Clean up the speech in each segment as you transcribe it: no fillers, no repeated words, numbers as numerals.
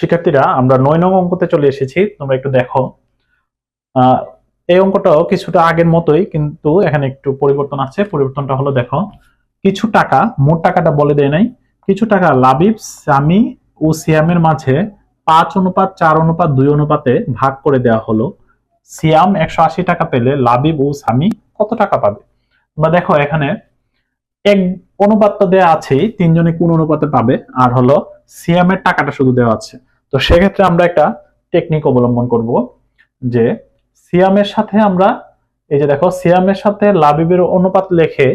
শিক্ষার্থীরা আমরা 9 নং অঙ্কতে চলে এসেছি। তোমরা একটু দেখো, এই অঙ্কটাও কিছুটা আগের মতোই, কিন্তু এখানে একটু পরিবর্তন আছে। পরিবর্তনটা হলো, দেখো, কিছু টাকা, মোট টাকাটা বলে দেয় নাই, কিছু টাকা লাবিব, সামি ও সিয়ামের মাঝে 5:4:2 অনুপাতে ভাগ করে দেওয়া হলো। সিয়াম 180 টাকা পেলে লাবিব ও সামি কত টাকা পাবে? তোমরা দেখো, এখানে এক অনুপাতটা দেওয়া আছে, তিনজনে কোন অনুপাতে পাবে, আর হলো সিয়ামের টাকাটা শুধু দেওয়া আছে। তো সেক্ষেত্রে আমরা একটা টেকনিক অবলম্বন করব, যে সিয়ামের সাথে আমরা, এই যে দেখো, সিয়ামের সাথে লাবিবের অনুপাত লিখে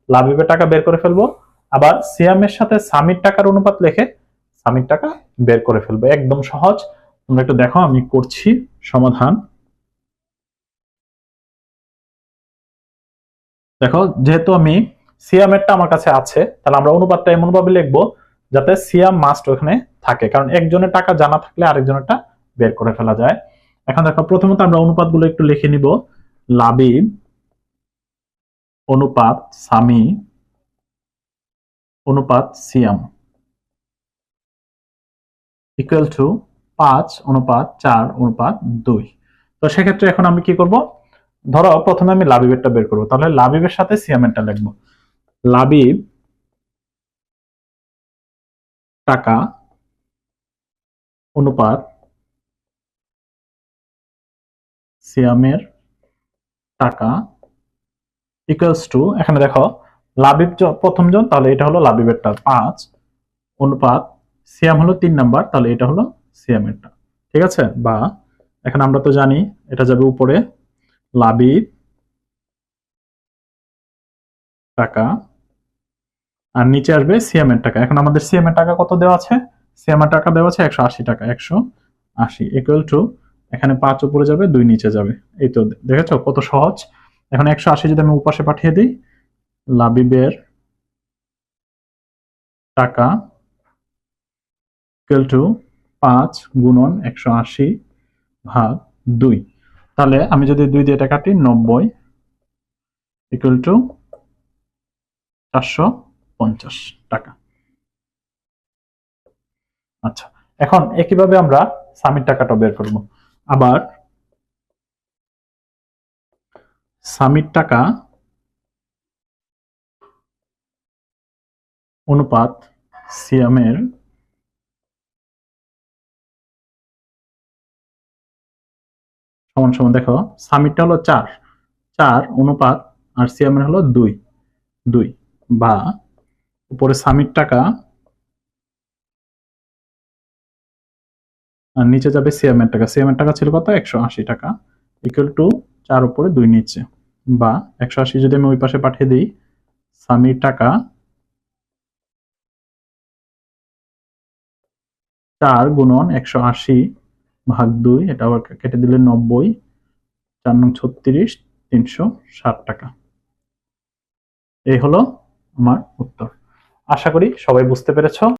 লাবিবের টাকা বের করে ফেলবো, আবার সিয়ামের সাথে সামির টাকার অনুপাত লিখে সামির টাকা বের করে ফেলবো। একদম সহজ। তোমরা একটু দেখো, আমি করছি সমাধান। দেখো, যেহেতু আমি সিয়ামেরটা আমার কাছে আছে, তাহলে আমরা অনুপাতটা এমন ভাবে লিখবো যাতে সিয়াম মাস্ট ওখানে থাকে, কারণ একজনের টাকা জানা থাকলে আরেকজনেরটা বের করে ফেলা যায়। এখন দেখো, প্রথমত আমরা অনুপাতগুলো একটু লিখে নিব। লাবিব অনুপাত সামি অনুপাত সিয়াম ইকুয়াল টু 5:4:2। তো সেক্ষেত্রে এখন আমি কি করব, ধরো প্রথমে আমি লাবিবেরটা বের করবো, তাহলে লাবিবের সাথে সিয়ামেরটা লিখবো। লাবিব টাকা অনুপাত সিয়ামের টাকা ইকুয়ালস টু, এখানে দেখো লাবিব প্রথম জন, তাহলে এটা হলো লাবিবেরটা 5 অনুপাত সিয়াম হলো 3 নাম্বার, তাহলে এটা হলো সিয়ামেরটা। ঠিক আছে? বা এখন আমরা তো জানি এটা যাবে উপরে, লাবিব টাকা, আর নিচে আসবে সিয়ামের টাকা। এখন আমাদের সিয়ামের টাকা কত দেওয়া আছে? সিয়ামের টাকা দেওয়া আছে 180 টাকা। 180 ইকুয়াল টু, এখানে 5 উপরে যাবে, 2 নিচে যাবে। এই তো, দেখেছো কত সহজ। এখন 180 যদি আমি উপাশে পাঠিয়ে দিই, লাবিবের টাকা ইকুয়াল টু 5 গুণন 180 ভাগ 2। তাহলে আমি যদি 2 দিয়ে এটা কাটি, 90 ইকুয়াল টু 450 টাকা। আচ্ছা, এখন একইভাবে আমরা সামির টাকাটা বের করব। আবার সামির টাকা অনুপাত সিয়ামের সমান সমান, দেখো সামিরটা হলো 4 অনুপাত, আর সিয়ামের হলো 2 বা উপরে সামির টাকা আর নিচে যাবে সিয়ামের টাকা। সিয়ামের টাকা ছিল কত? 180 টাকা ইকুয়াল টু 4 উপরে 2 নিচে, বা 180 যদি আমি ওই পাশে পাঠিয়ে দিই, সামির টাকা 4 গুণন 180 ভাগ 2, এটা আবার কেটে দিলে 90, 4 নং 36, 360 টাকা। এই হলো আমার উত্তর। আশা করি সবাই বুঝতে পেরেছো।